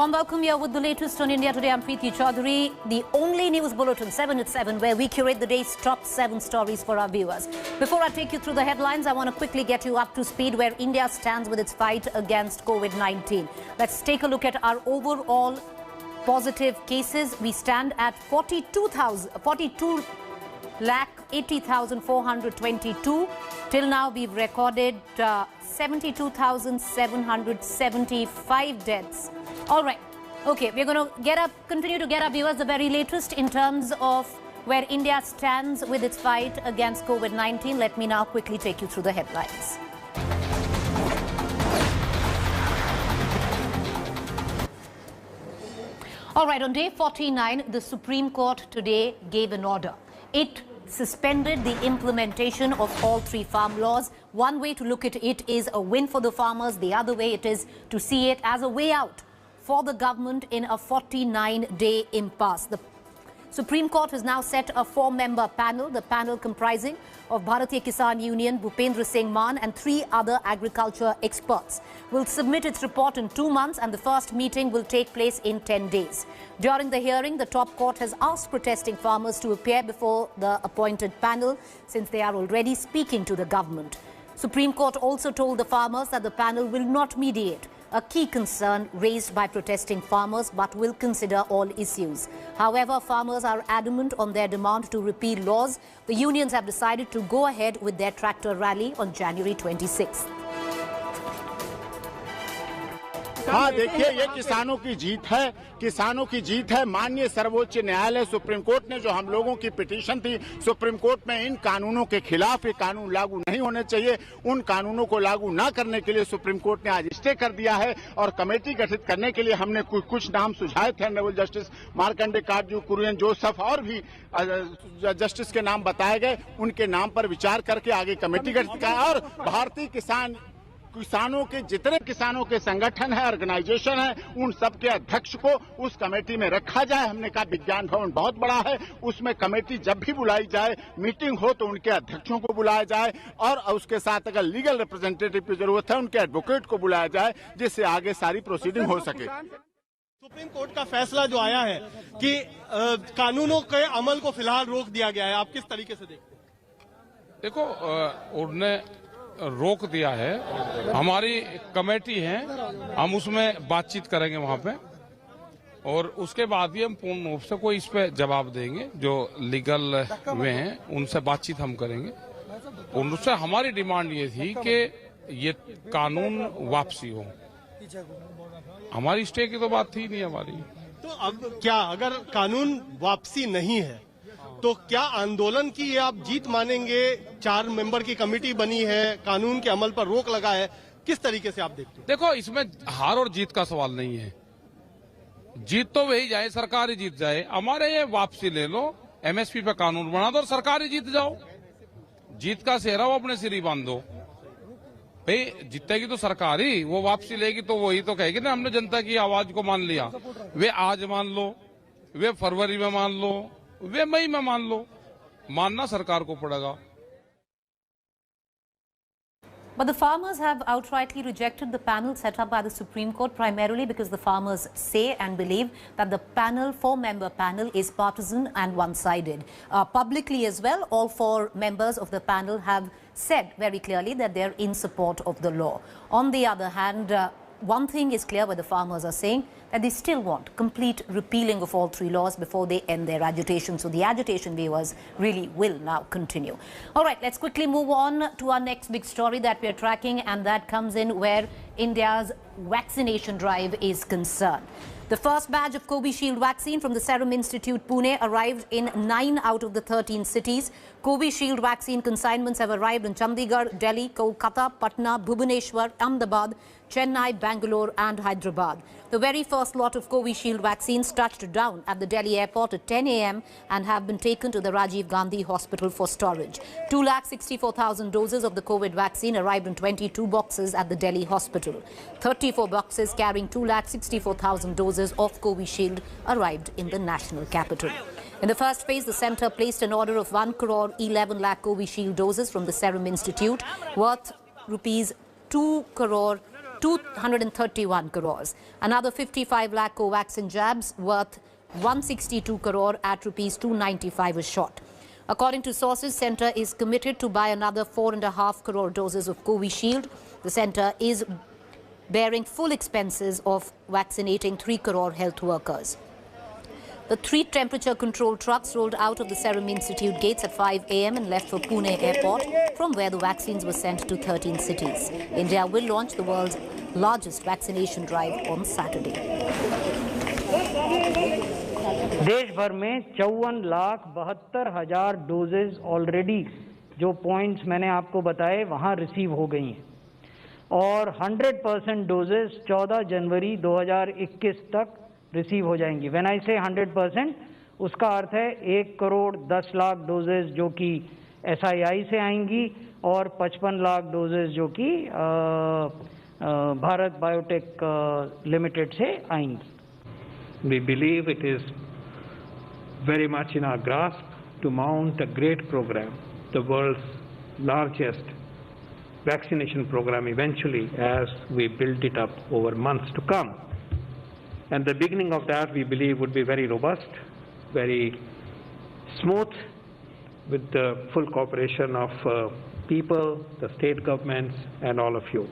Warm welcome here with the latest on India Today. I'm Preeti Chaudhary. The only news bulletin, 7 at 7, where we curate the day's top 7 stories for our viewers. Before I take you through the headlines, I want to quickly get you up to speed where India stands with its fight against COVID-19. Let's take a look at our overall positive cases. We stand at 42,80,422. Till now, we've recorded 72,775 deaths. All right. Okay, we're going to continue to get our viewers the very latest in terms of where India stands with its fight against COVID-19. Let me now quickly take you through the headlines. All right, on day 49, the Supreme Court today gave an order. It suspended the implementation of all 3 farm laws. One way to look at it is a win for the farmers. The other way it is to see it as a way out for the government in a 49-day impasse. The Supreme Court has now set a 4-member panel. The panel comprising of Bharatiya Kisan Union, Bhupendra Singh Mann and 3 other agriculture experts will submit its report in 2 months, and the first meeting will take place in 10 days. During the hearing, the top court has asked protesting farmers to appear before the appointed panel since they are already speaking to the government. Supreme Court also told the farmers that the panel will not mediate, a key concern raised by protesting farmers, but will consider all issues. However, farmers are adamant on their demand to repeal laws. The unions have decided to go ahead with their tractor rally on January 26th. हाँ, देखिए, ये किसानों की जीत है। किसानों की जीत है। माननीय सर्वोच्च न्यायालय सुप्रीम कोर्ट ने जो हम लोगों की पिटीशन थी सुप्रीम कोर्ट में इन कानूनों के खिलाफ, ये कानून लागू नहीं होने चाहिए, उन कानूनों को लागू न करने के लिए सुप्रीम कोर्ट ने आज स्टे कर दिया है। और कमेटी गठित करने के लिए हमने कुछ नाम सुझाए थे। ऑनरेबल जस्टिस मार्कंडे काटजू, कुरियन जोसेफ और भी जस्टिस के नाम बताए गए। उनके नाम पर विचार करके आगे कमेटी गठित की और भारतीय किसानों के जितने किसानों के संगठन है, ऑर्गेनाइजेशन है, उन सब के अध्यक्ष को उस कमेटी में रखा जाए। हमने कहा विज्ञान भवन बहुत बड़ा है, उसमें कमेटी जब भी बुलाई जाए, मीटिंग हो तो उनके अध्यक्षों को बुलाया जाए और उसके साथ अगर लीगल रिप्रेजेंटेटिव की जरूरत है उनके एडवोकेट को बुलाया जाए, जिससे आगे सारी प्रोसीडिंग हो सके। सुप्रीम कोर्ट का फैसला जो आया है कि कानूनों के अमल को फिलहाल रोक दिया गया है, आप किस तरीके से देखते हैं? देखो, उन्होंने रोक दिया है। हमारी कमेटी है, हम उसमें बातचीत करेंगे वहां पे और उसके बाद ही हम पूर्ण रूप से कोई इस पे जवाब देंगे। जो लीगल वे हैं उनसे बातचीत हम करेंगे। उनसे हमारी डिमांड ये थी कि ये कानून वापसी हो। हमारी स्टे की तो बात थी नहीं हमारी। तो अब क्या, अगर कानून वापसी नहीं है तो क्या आंदोलन की ये आप जीत मानेंगे? 4 मेंबर की कमेटी बनी है, कानून के अमल पर रोक लगा है, किस तरीके से आप देखते हैं? देखो, इसमें हार और जीत का सवाल नहीं है। जीत तो वही जाए, सरकार ही जीत जाए। हमारे ये वापसी ले लो, एमएसपी पे कानून बना दो और सरकार ही जीत जाओ। जीत का सेहरा वो अपने सिर ही बांध दो। भाई जीतेगी तो सरकार ही, वो वापसी लेगी तो वही तो कहेगी ना हमने जनता की आवाज को मान लिया। वे आज मान लो, वे फरवरी में मान लो, वे मई में मान लो, मानना सरकार को पड़ेगा। But the farmers have outrightly rejected the panel set up by the Supreme Court, primarily because the farmers say and believe that the panel, 4-member panel, is partisan and one-sided. Publicly as well, all 4 members of the panel have said very clearly that they're in support of the law. On the other hand, one thing is clear, where the farmers are saying that they still want complete repealing of all 3 laws before they end their agitation. So the agitation, viewers, really will now continue. All right, let's quickly move on to our next big story that we're tracking, and that comes in where India's vaccination drive is concerned. The first batch of Covishield vaccine from the Serum Institute, Pune, arrived in 9 out of the 13 cities. Covishield vaccine consignments have arrived in Chandigarh, Delhi, Kolkata, Patna, Bhubaneswar, Ahmedabad, Chennai, Bangalore and Hyderabad. The very first lot of Covishield vaccines touched down at the Delhi airport at 10 a.m. and have been taken to the Rajiv Gandhi Hospital for storage. 2,64,000 doses of the COVID vaccine arrived in 22 boxes at the Delhi hospital. 34 boxes carrying 2,64,000 doses of Covishield arrived in the national capital. In the first phase, the centre placed an order of 1 crore 11 lakh Covishield doses from the Serum Institute, worth rupees 2 crore 231 crores. Another 55 lakh Covaxin jabs worth 162 crore at rupees 295 a shot. According to sources, Centre is committed to buy another 4.5 crore doses of Covishield. The Centre is bearing full expenses of vaccinating 3 crore health workers. The 3 temperature-controlled trucks rolled out of the Serum Institute gates at 5 a.m. and left for Pune airport, from where the vaccines were sent to 13 cities. India will launch the world's largest vaccination drive on Saturday. देश भर में 54,72,000 doses already जो points मैंने आपको बताए वहां receive हो गई हैं और 100% डोजेज 14 जनवरी 2021 तक रिसीव हो जाएंगी। व्हेन आई से 100%, उसका अर्थ है 1 करोड़ 10 लाख डोजेज जो कि SII से आएंगी और 55 लाख डोजेज जो कि भारत बायोटेक लिमिटेड से आएंगी। We believe it is very much in our grasp to mount a great program, the world's largest vaccination program eventually, as we build it up over months to come. And the beginning of that, we believe, would be very robust, very smooth, with the full cooperation of people, the state governments, and all of you.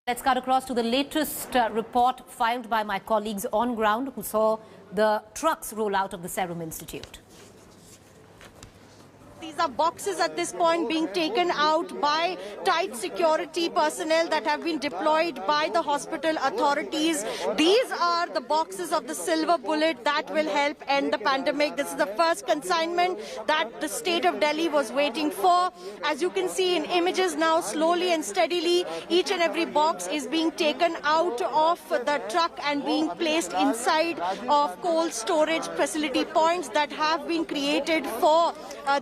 Let's cut across to the latest report filed by my colleagues on ground who saw the trucks roll out of the Serum Institute. These are boxes at this point being taken out by tight security personnel that have been deployed by the hospital authorities. These are the boxes of the silver bullet that will help end the pandemic. This is the first consignment that the state of Delhi was waiting for. As you can see in images now, slowly and steadily, each and every box is being taken out of the truck and being placed inside of cold storage facility points that have been created for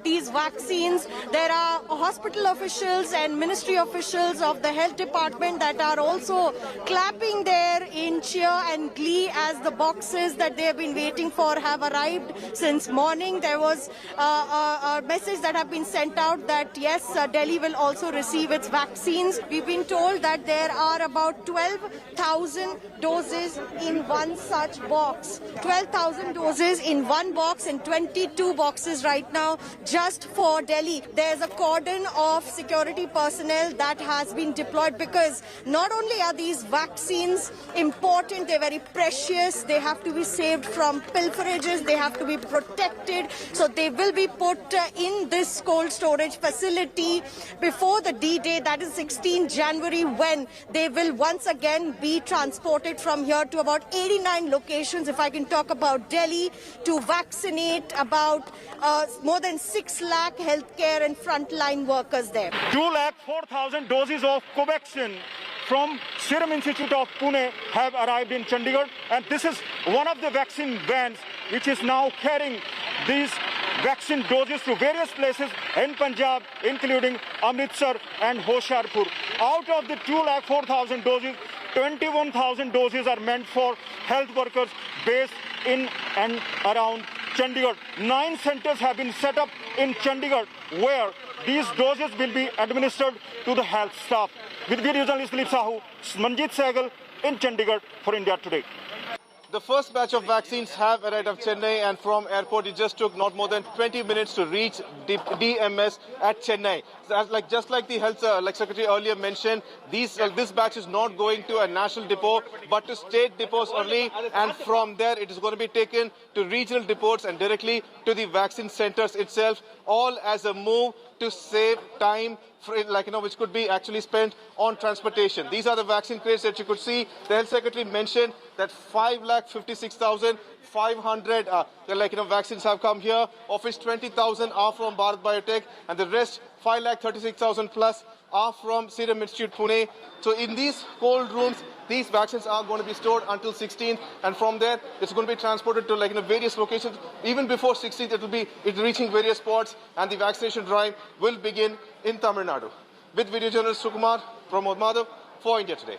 these vaccines. There are hospital officials and ministry officials of the health department that are also clapping there in cheer and glee as the boxes that they have been waiting for have arrived since morning. There was a message that have been sent out that yes, Delhi will also receive its vaccines. We've been told that there are about 12,000 doses in one such box. 12,000 doses in one box and 22 boxes right now just for Delhi. There's a cordon of security personnel that has been deployed because not only are these vaccines important, they're very precious, they have to be saved from pilferages, they have to be protected, so they will be put in this cold storage facility before the D-Day, that is 16 January, when they will once again be transported from here to about 89 locations, if I can talk about Delhi, to vaccinate about more than 6 lakh healthcare and frontline workers there. 204,000 doses of Covaxin from Serum Institute of Pune have arrived in Chandigarh, and this is one of the vaccine vans which is now carrying these vaccine doses to various places in Punjab, including Amritsar and Hoshiarpur. Out of the 204,000 doses, 21,000 doses are meant for health workers based in and around Chandigarh. 9 centers have been set up in Chandigarh where these doses will be administered to the health staff. With video journalist Dilip Sahu, Manjit Sehgal in Chandigarh for India Today. The first batch of vaccines have arrived at Chennai, and from airport it just took not more than 20 minutes to reach DMS at Chennai. So just like the health secretary earlier mentioned, this batch is not going to a national depot but to state depots only, and from there it is going to be taken to regional depots and directly to the vaccine centers itself, all as a move to save time which could be actually spent on transportation. These are the vaccine crates that you could see. The health secretary mentioned that 556,500 vaccines have come here, of which 20,000 are from Bharat Biotech, and the rest 536,000 plus are from Serum Institute Pune. So in these cold rooms, these vaccines are going to be stored until 16th, and from there it's going to be transported to various locations. Even before 16th, it will be reaching various spots, and the vaccination drive will begin in Tamil Nadu. With video journalist Sukumar, Pramod Madhav for India Today.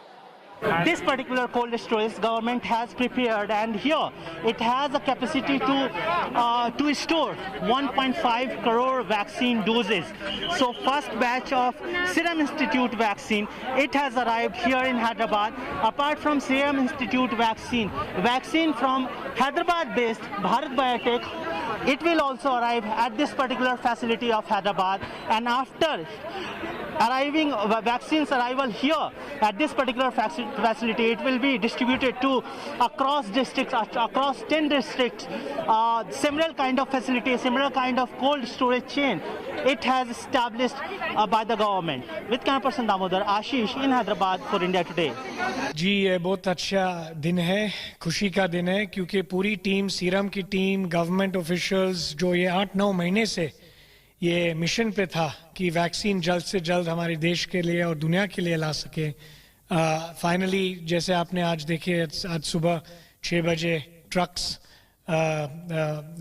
This particular cold storage government has prepared, and here it has a capacity to store 1.5 crore vaccine doses. So first batch of Serum Institute vaccine, it has arrived here in Hyderabad. Apart from Serum Institute vaccine from Hyderabad-based Bharat Biotech, it will also arrive at this particular facility of Hyderabad. And after vaccines arrival here at this particular facility, it will be distributed to across districts, across 10 districts. Similar kind of facility, similar kind of cold storage chain, it has established by the government. With camera person Damodar, Ashish in Hyderabad for India Today. जी ये बहुत अच्छा दिन है, खुशी का दिन है, क्योंकि पूरी टीम, सीरम की टीम, गवर्नमेंट ऑफिशियल्स जो ये 8-9 महीने से ये मिशन पे था कि वैक्सीन जल्द से जल्द हमारे देश के लिए और दुनिया के लिए ला सके। फाइनली जैसे आपने आज देखे, आज सुबह 6 बजे ट्रक्स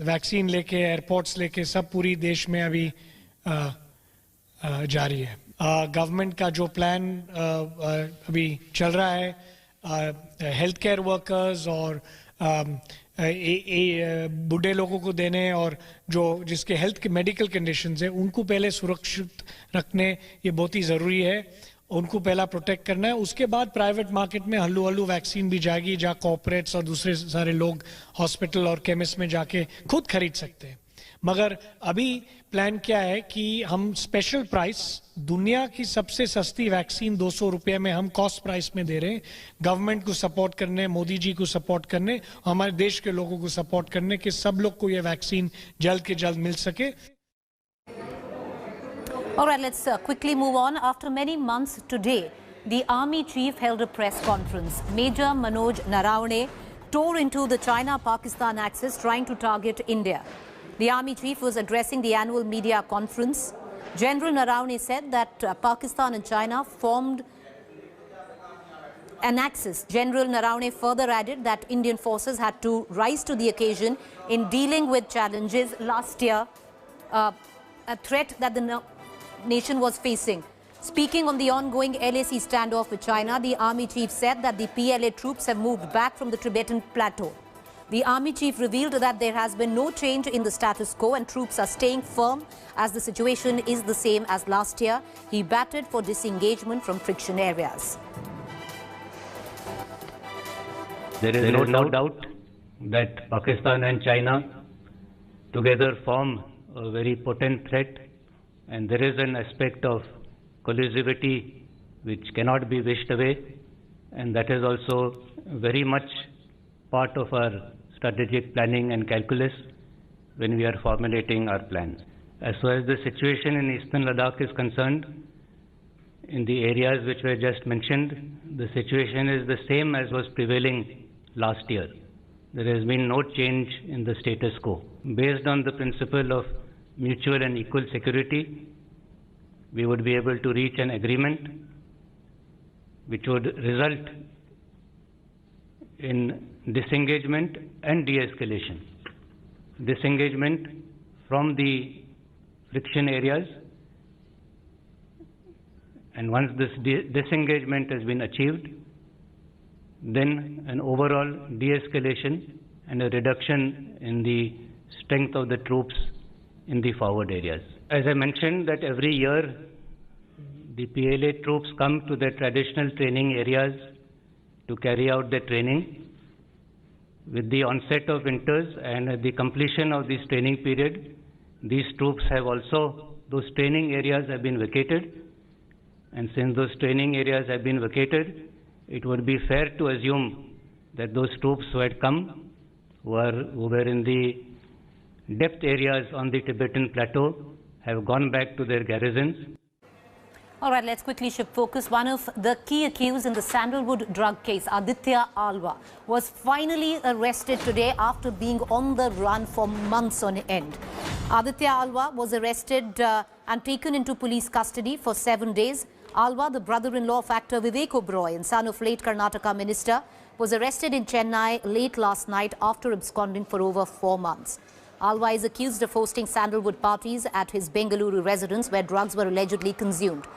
वैक्सीन लेके, एयरपोर्ट्स लेके सब पूरी देश में अभी जारी है। गवर्नमेंट का जो प्लान अभी चल रहा है, हेल्थ केयर वर्कर्स और बूढ़े लोगों को देने, और जो जिसके हेल्थ के मेडिकल कंडीशंस है उनको पहले सुरक्षित रखने, ये बहुत ही ज़रूरी है। उनको पहला प्रोटेक्ट करना है, उसके बाद प्राइवेट मार्केट में हल्लू हल्लू वैक्सीन भी जाएगी, जहाँ कॉर्पोरेट्स और दूसरे सारे लोग हॉस्पिटल और केमिस्ट में जाके खुद खरीद सकते हैं। मगर अभी प्लान क्या है कि हम स्पेशल प्राइस, दुनिया की सबसे सस्ती वैक्सीन 200 रुपये में हम कॉस्ट प्राइस में दे रहे हैं, गवर्नमेंट को सपोर्ट करने, मोदी जी को सपोर्ट करने, हमारे देश के लोगों को सपोर्ट करने कि सब लोग को ये वैक्सीन जल्द के जल्द मिल सके। All right, let's quickly move on. After many months today, the Army Chief held a press conference. Major Manoj Narawane tore into the China-Pakistan axis, trying to target India. The Army Chief was addressing the annual media conference. General Narawane said that Pakistan and China formed an axis. General Narawane further added that Indian forces had to rise to the occasion in dealing with challenges last year, a threat that the nation was facing. Speaking on the ongoing LAC standoff with China, the Army Chief said that the PLA troops have moved back from the Tibetan plateau. The Army Chief revealed that there has been no change in the status quo and troops are staying firm as the situation is the same as last year. He batted for disengagement from friction areas. There is no doubt that Pakistan and China together form a very potent threat, and there is an aspect of collusivity which cannot be wished away, and that is also very much part of our strategic planning and calculus when we are formulating our plans. As far as the situation in Eastern Ladakh is concerned, in the areas which were just mentioned, the situation is the same as was prevailing last year. There has been no change in the status quo. Based on the principle of mutual and equal security, we would be able to reach an agreement which would result in disengagement and de-escalation. Disengagement from the friction areas, and once this disengagement has been achieved, then an overall de-escalation and a reduction in the strength of the troops in the forward areas. As I mentioned, that every year the PLA troops come to their traditional training areas to carry out their training. With the onset of winters and at the completion of this training period, these troops have also, those training areas have been vacated, and since those training areas have been vacated, it would be fair to assume that those troops who had come, who were in the depth areas on the Tibetan plateau, have gone back to their garrisons. All right, let's quickly shift focus. One of the key accused in the Sandalwood drug case, Aditya Alva, was finally arrested today after being on the run for months on end. Aditya Alva was arrested and taken into police custody for 7 days. Alva, the brother-in-law of actor Vivek Oberoi and son of late Karnataka minister, was arrested in Chennai late last night after absconding for over 4 months. Alva is accused of hosting sandalwood parties at his Bengaluru residence where drugs were allegedly consumed.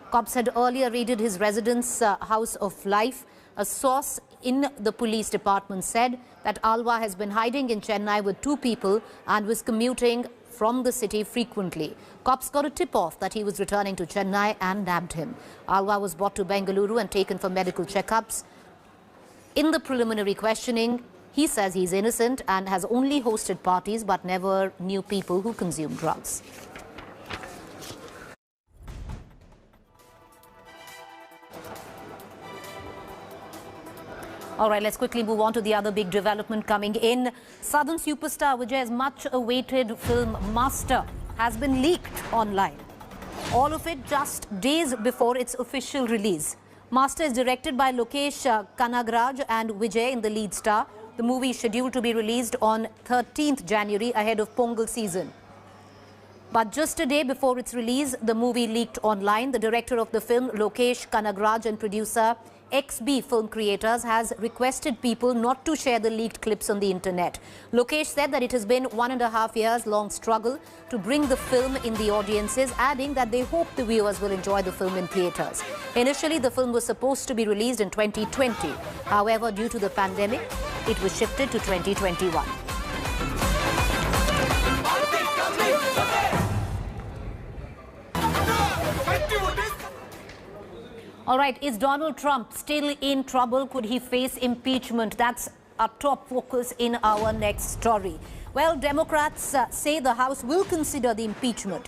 Cops had earlier raided his residence House of Life A source in the police department said that Alva has been hiding in Chennai with 2 people and was commuting from the city frequently. Cops got a tip-off that he was returning to Chennai and nabbed him. Alva was brought to Bengaluru and taken for medical checkups. In the preliminary questioning, he says he's innocent and has only hosted parties but never knew people who consume drugs. All right, let's quickly move on to the other big development coming in. Southern superstar Vijay's much-awaited film Master has been leaked online. All of it just days before its official release. Master is directed by Lokesh Kanagaraj and Vijay in the lead star. The movie is scheduled to be released on 13th January ahead of Pongal season. But just a day before its release, the movie leaked online. The director of the film, Lokesh Kanagaraj, and producer XB Film Creators has requested people not to share the leaked clips on the internet. Lokesh said that it has been 1.5 years long struggle to bring the film in the audiences, adding that they hope the viewers will enjoy the film in theatres. Initially, the film was supposed to be released in 2020. However, due to the pandemic, it was shifted to 2021. All right, is Donald Trump still in trouble? Could he face impeachment? That's our top focus in our next story. Well, Democrats say the House will consider the impeachment.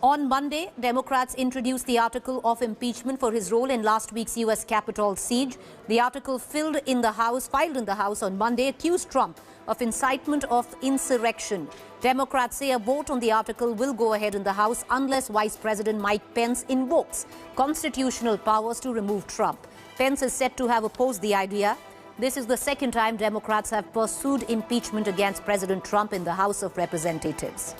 On Monday, Democrats introduced the article of impeachment for his role in last week's U.S. Capitol siege. The article filed in the House on Monday accused Trump of incitement of insurrection. Democrats say a vote on the article will go ahead in the House unless Vice President Mike Pence invokes constitutional powers to remove Trump. Pence is said to have opposed the idea. This is the second time Democrats have pursued impeachment against President Trump in the House of Representatives.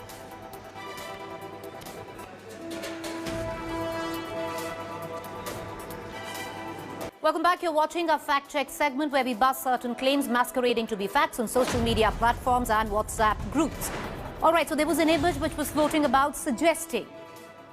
Welcome back. You're watching our fact check segment where we bust certain claims masquerading to be facts on social media platforms and WhatsApp groups. All right, so there was an image which was floating about suggesting,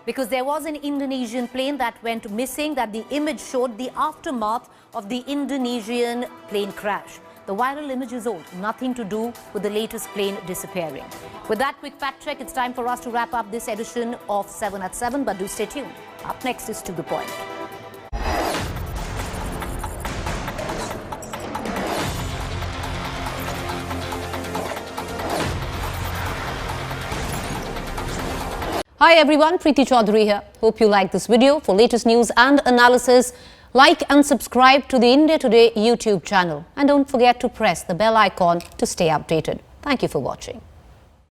because there was an Indonesian plane that went missing, that the image showed the aftermath of the Indonesian plane crash. The viral image is old, nothing to do with the latest plane disappearing. With that quick fact check, it's time for us to wrap up this edition of 7 at 7, but do stay tuned. Up next is To The Point. Hi everyone, Preeti Chaudhary here. Hope you like this video. For latest news and analysis, like and subscribe to the India Today YouTube channel. And don't forget to press the bell icon to stay updated. Thank you for watching.